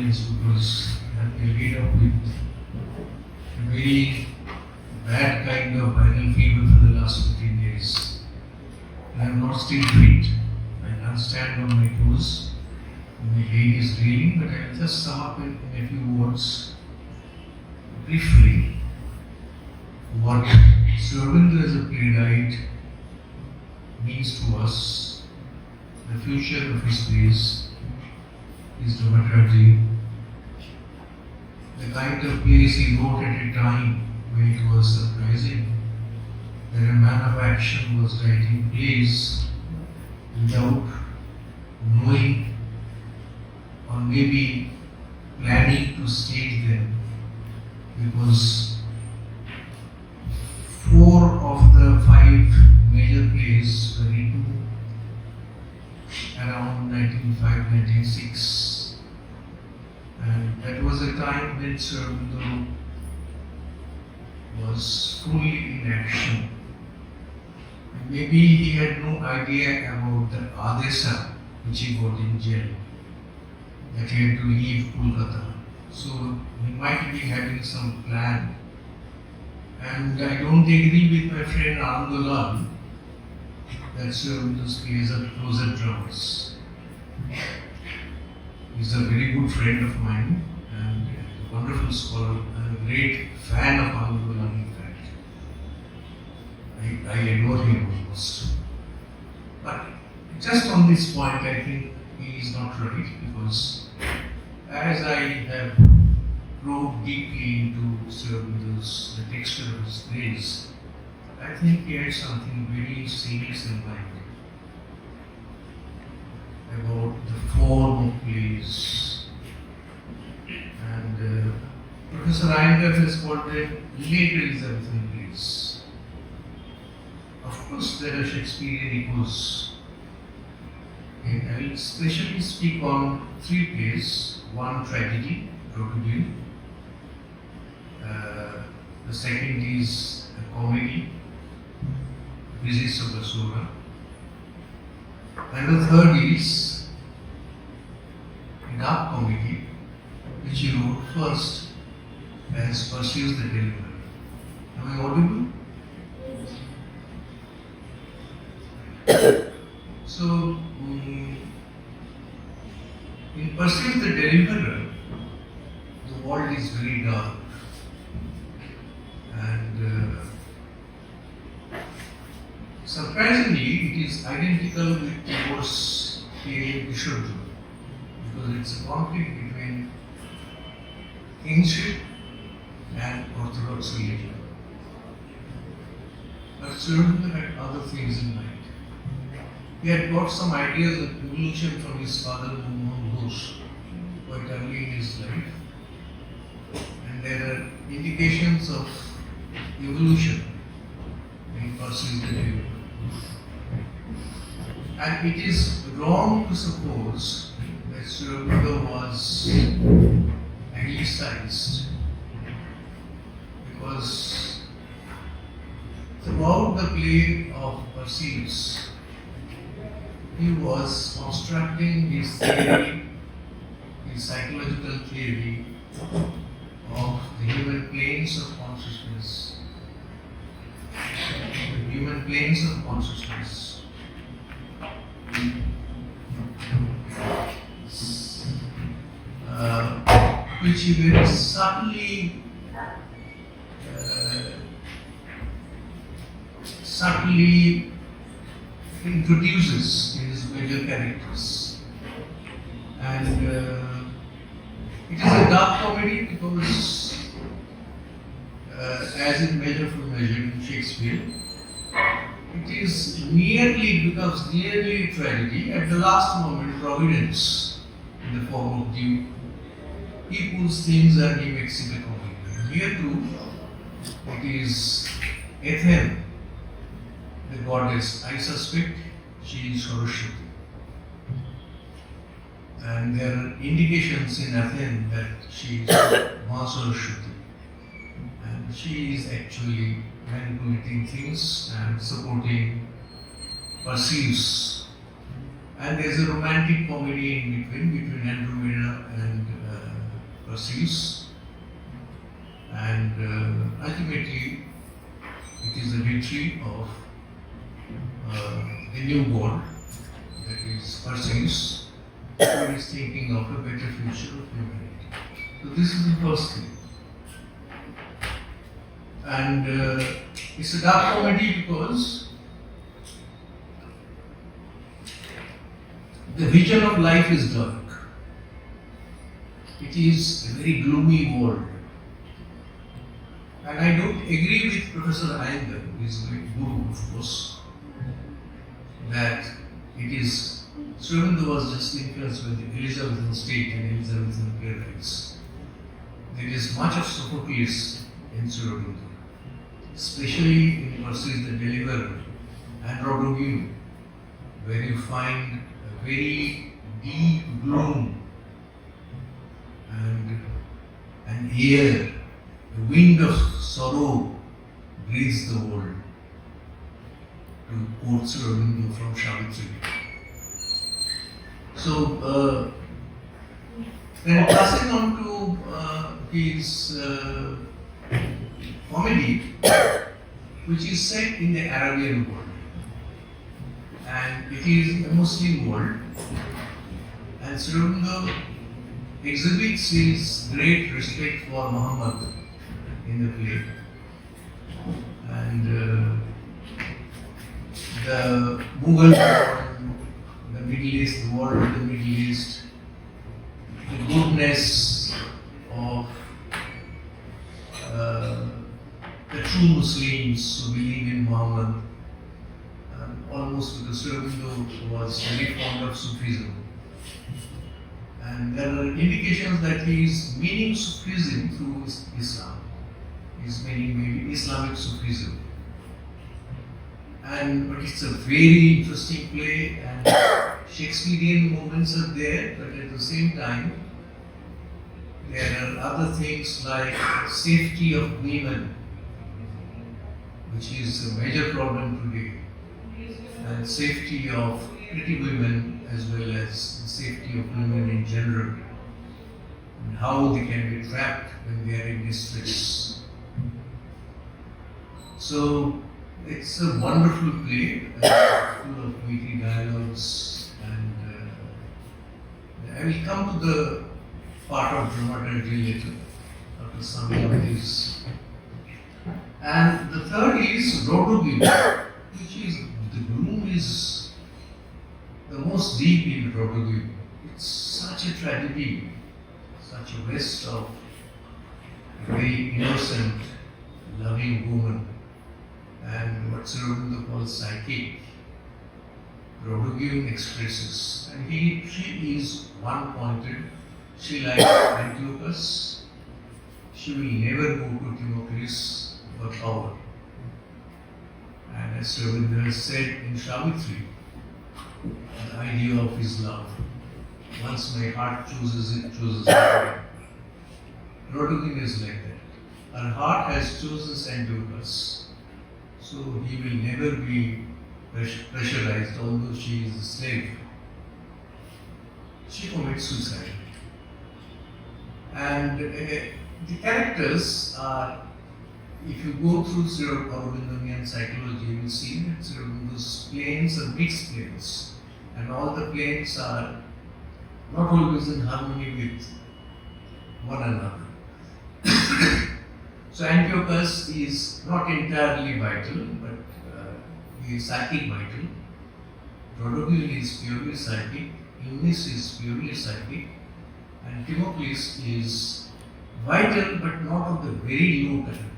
audience because I ended up with a very bad kind of viral fever for the last 15 days. And I'm not still fit. I can't stand on my toes. My leg is reeling, but I'll just sum up in a few words briefly what Aurobindo as a playwright means to us, the future of his plays, his dramaturgy, the kind of plays he wrote at a time when it was surprising that a man of action was writing plays without knowing or maybe planning to stage them, because 4 of the 5 major plays were written around 1905-1906, and that was a time when Aurobindo was fully in action. And maybe he had no idea about the Adda which he got in jail, that he had to leave Kolkata. So he might be having some plan. And I don't agree with my friend Ghosal that Aurobindo's plays are closet dramas. He's a very good friend of mine and a wonderful scholar. I'm a great fan of Ghosal, in fact. I adore him almost. But just on this point, I think he is not right, because as I have probed deeply into Aurobindo's, the texture of his plays, I think he had something very serious in mind about the form of plays. And Professor Iyengar has called them Late-Elizabethan plays. Of course, there are Shakespearean echoes. And I will especially speak on 3 plays. One tragedy, Aurobindo. The second is a comedy, Visits of the Sora. And the third is a dark comedy, which he wrote first as Française the Deliverer. Am I audible? So, in Française the Deliverer, the world is very dark. And surprisingly, it is identical with Divorce Bishop, because it's a conflict between kingship and orthodox religion. But Aurobindo had other things in mind. He had got some ideas of evolution from his father, Goutam, quite early in his life. And there are indications of evolution in Française the Deliverer. And it is wrong to suppose that Aurobindo was anglicized, because throughout the play of Française, he was constructing his theory, his psychological theory of the human planes of consciousness. The human planes of consciousness. Which he very subtly introduces in his major characters. And it is a dark comedy because, as in Measure for Measure in Shakespeare, it becomes nearly a tragedy. At the last moment, Providence, in the form of Duke, he pulls things and he makes it a comedy. Here too, it is Athene, the goddess. I suspect she is Saraswati. And there are indications in Athene that she is Ma Saraswati. And she is actually manipulating things and supporting Perseus. And there is a romantic comedy in between Andromeda and pursues, and ultimately it is the victory of the new world, that is Française, who is thinking of a better future of humanity. So this is the first thing. And it's a dark comedy because the vision of life is dark. It is a very gloomy world. And I don't agree with Professor Iyengar, who is my guru, of course, that it is, Aurobindo was just influenced by the Elizabethan state and Elizabethan playwrights. There is much of Sophocles in Aurobindo, especially in Française the Deliverer and Aurobindo, where you find a very deep gloom and an air, the wind of sorrow breathes the world, to quote Aurobindo from Savitri. So, then passing on to his comedy, which is set in the Arabian world, and it is a Muslim world, and Aurobindo exhibits his great respect for Muhammad in the play, and the Mughal world, the Middle East, the world of the Middle East, the goodness of the true Muslims who believe in Muhammad, almost because Aurobindo was very fond of Sufism. And there are indications that he is meaning Sufism through Islam. He is meaning maybe Islamic Sufism. But it's a very interesting play, and Shakespearean moments are there, but at the same time, there are other things like safety of women, which is a major problem today, and safety of pretty women as well as the safety of women in general, and how they can be trapped when they are in distress. So it's a wonderful play, full of witty dialogues, and I will come to the part of dramaturgy later, after summing up this. And the third is Aurobindo, which is, the gloom is the most deep in Aurobindo. It's such a tragedy, such a waste of a very innocent, loving woman, and what Aurobindo calls psychic. Aurobindo expresses, and she is one-pointed. She likes Antiochus. She will never go to Timocles for power. And as Aurobindo has said in Savitri, the idea of his love. Once my heart chooses it, chooses it. Aurobindo is like that. Her heart has chosen Antiochus, so he will never be pressurized, although she is a slave. She commits suicide. And the characters are, if you go through Aurobindian psychology, you will see that Aurobindo's planes are mixed planes, and all the planes are not always in harmony with one another. So Antiochus is not entirely vital, but he is psychic vital. Aurobindo is purely psychic, Eunice is purely psychic, and Timocles is vital but not of the very low kind.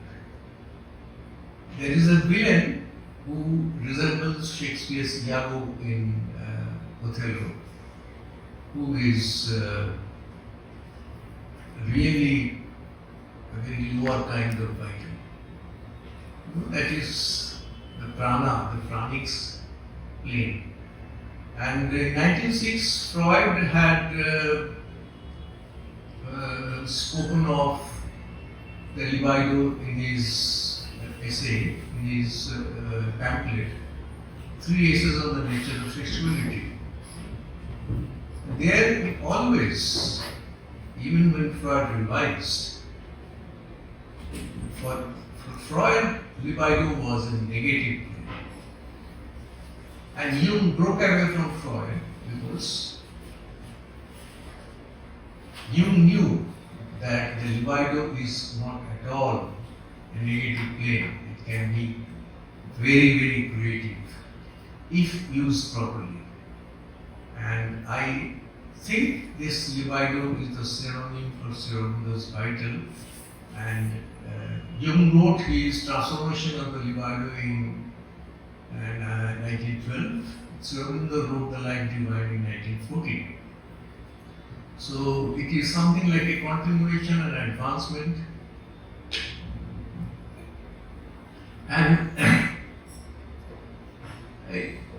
There is a villain who resembles Shakespeare's Iago in Othello, who is really a very lower kind of vital. That is the prana, the pranics plane. And in 1906, Freud had spoken of the libido in his essay, in his pamphlet, 3 essays on the nature of sexuality. There it always even when Freud revised, for Freud, libido was a negative plane. And Jung broke away from Freud because Jung knew that the libido is not at all a negative plane. It can be very, very creative if used properly. And I think this libido is the synonym for Aurobindo's vital. And Jung wrote his transformation of the libido in 1912. Aurobindo wrote the Life Divine in 1914. So it is something like a continuation and advancement. And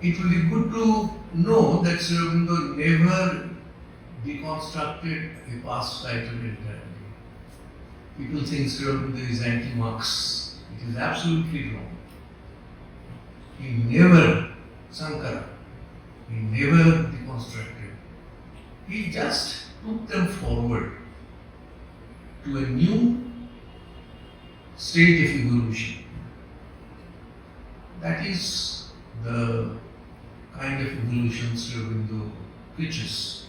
it will be good to know that Aurobindo never deconstructed a past title entirely. People think Aurobindo is anti-Marx. It is absolutely wrong. He never, Sankara, he never deconstructed. He just took them forward to a new stage of evolution. That is the kind of evolution Aurobindo preaches.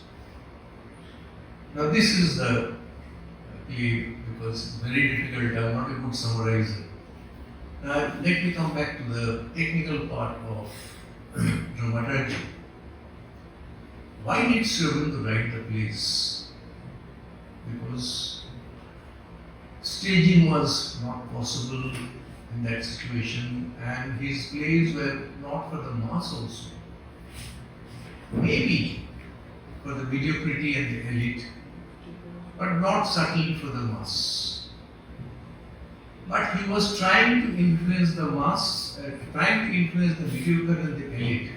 Now this is the play because it's very difficult, I'm not a good summarizer. Now let me come back to the technical part of dramaturgy. Why did Aurobindo write the plays? Because staging was not possible in that situation, and his plays were not for the mass also. Maybe for the mediocrity and the elite, but not certainly for the mass. But he was trying to influence the mass, trying to influence the mediocre and the elite.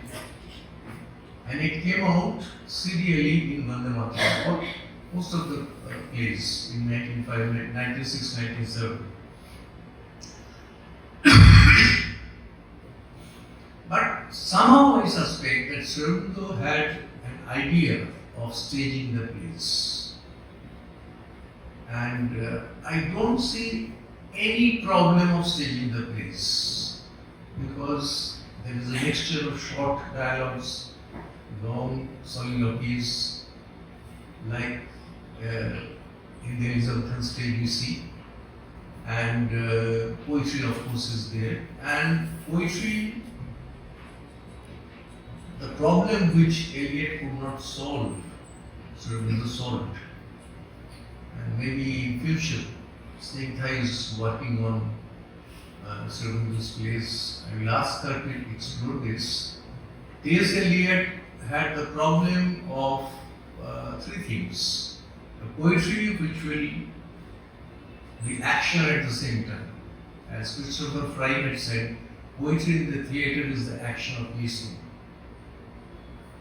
And it came out serially in Vande Mataram, most of the plays in 1996, 1997. But somehow I suspect that Aurobindo had an idea of staging the plays. And I don't see any problem of staging the plays because there is a mixture of short dialogues, long soliloquies, like in the Elizabethan stage we see, and poetry of course is there. And poetry, the problem which Eliot could not solve, Aurobindo solved. And maybe in future, Snake Thai is working on Aurobindo's plays. I will ask her to explore this. T.S. Eliot had the problem of three things. The poetry which will be action at the same time. As Christopher Fry had said, poetry in the theatre is the action of listening.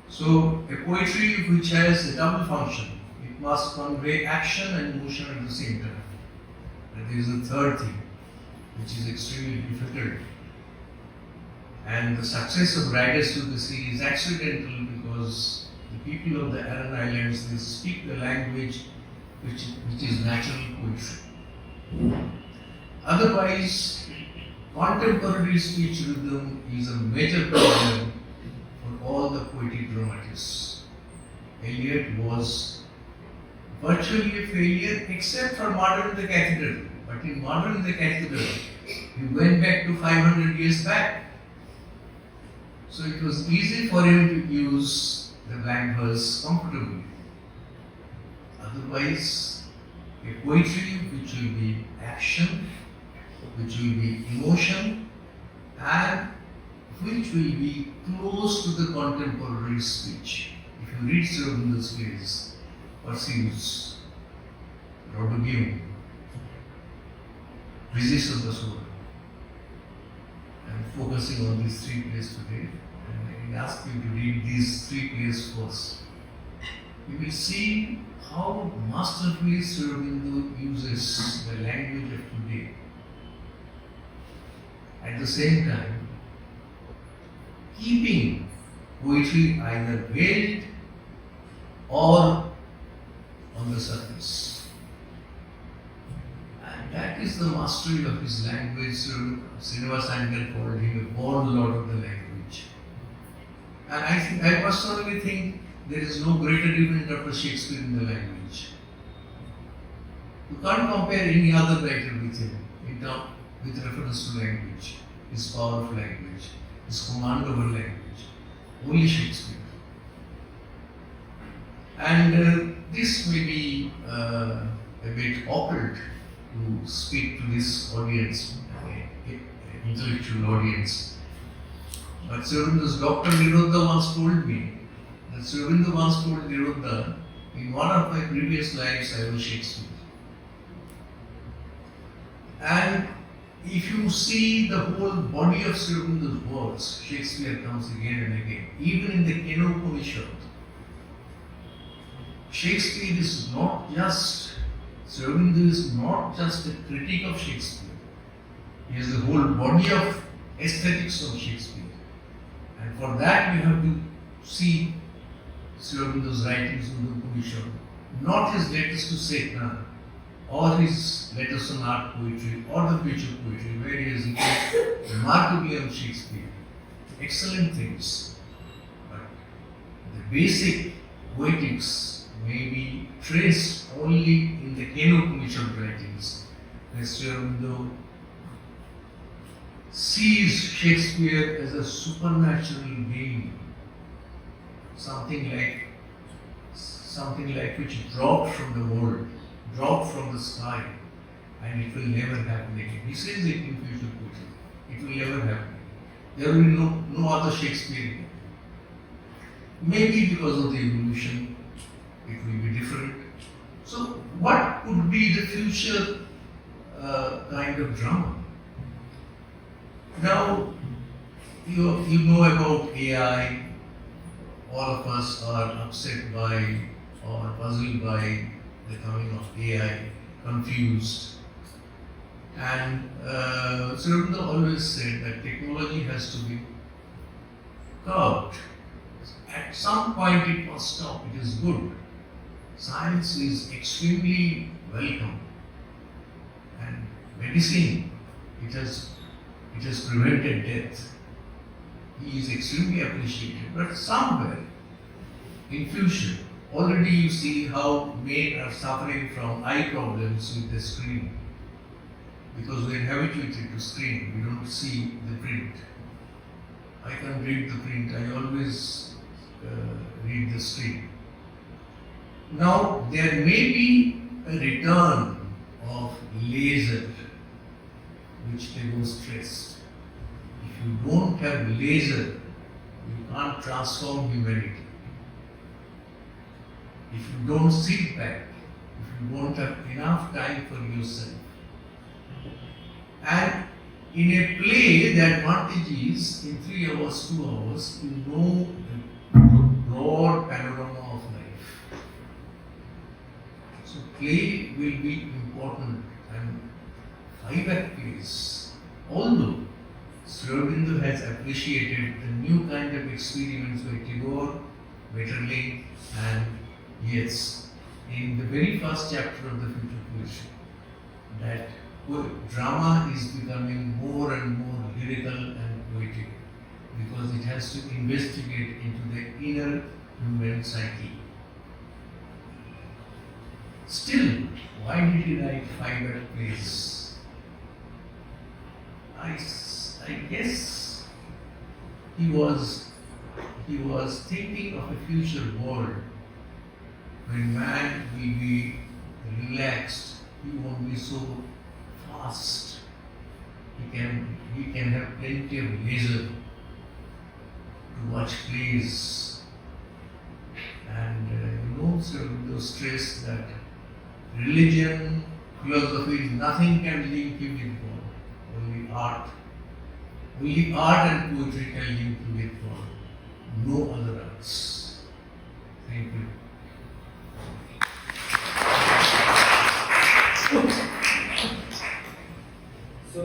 So a poetry which has a double function. It must convey action and motion at the same time. And there is a third thing, which is extremely difficult. And the success of Riders to the Sea is accidental because the people of the Aran Islands, they speak the language which is natural poetry. Otherwise, contemporary speech rhythm is a major problem for all the poetic dramatists. Eliot was virtually a failure except for Modern the Cathedral. But in Modern the Cathedral, he went back to 500 years back. So it was easy for him to use the blank verse comfortably. Otherwise, a poetry which will be action, which will be emotion, and which will be close to the contemporary speech. If you read Aurobindo's plays, Perseus, Rodogim, Resist of the Soul, I'm focusing on these three plays today, and I ask you to read these three plays first. You will see how masterfully Aurobindo uses the language of today. At the same time, keeping poetry either veiled or on the surface. That is the mastery of his language. Srinivas Sankar called him a born lord of the language. And I personally think there is no greater event after Shakespeare in the language. You can't compare any other writer with him with reference to language, his power of language, his command over language. Only Shakespeare. And this may be a bit awkward to speak to this audience, intellectual audience. But Aurobindo Dr. Nirodha once told me that Aurobindo once told Nirodha, in one of my previous lives I was Shakespeare. And if you see the whole body of Aurobindo's works, Shakespeare comes again and again. Even in the Kenopanishad, Shakespeare is not just, Aurobindo is not just a critic of Shakespeare. He has the whole body of aesthetics of Shakespeare. And for that we have to see Aurobindo's writings in the Upanishad, not his letters to Setna, or his letters on art poetry, or the future poetry, where he has written remarkably on Shakespeare. Excellent things. But the basic poetics may be traced only in the Kenopanishad writings. Mr. Aurobindo sees Shakespeare as a supernatural being, something like which dropped from the world, dropped from the sky, and it will never happen again. He says it in future poetry. It will never happen. There will be no other Shakespeare. Maybe because of the evolution, it will be different. So, what could be the future kind of drama? Now, you know about AI. All of us are upset by or puzzled by the coming of AI, confused. And Aurobindo always said that technology has to be curbed. At some point it must stop. It is good. Science is extremely welcome. And medicine, it has prevented death. He is extremely appreciated. But somewhere in future, already you see how men are suffering from eye problems with the screen. Because we are habituated to screen, we don't see the print. I can't read the print, I always read the screen. Now, there may be a return of laser, which they go stressed. If you don't have laser, you can't transform humanity. If you don't sit back, if you don't have enough time for yourself. And in a play, the advantage is in 3 hours, 2 hours, you know the broad panorama of life. So play will be important, and 5-act plays. Although Aurobindo has appreciated the new kind of experiments by Tagore, Maeterlinck, and Yeats in the very first chapter of the future poetry, that drama is becoming more and more lyrical and poetic because it has to investigate into the inner human psyche. Still, why did he write 5-act plays? I guess he was thinking of a future world when man will be relaxed, he won't be so fast. He can have plenty of leisure to watch plays. And Aurobindo stress that religion, philosophy, nothing can link you with God. Only art. Only art and poetry can link you with God. No other arts. Thank you. So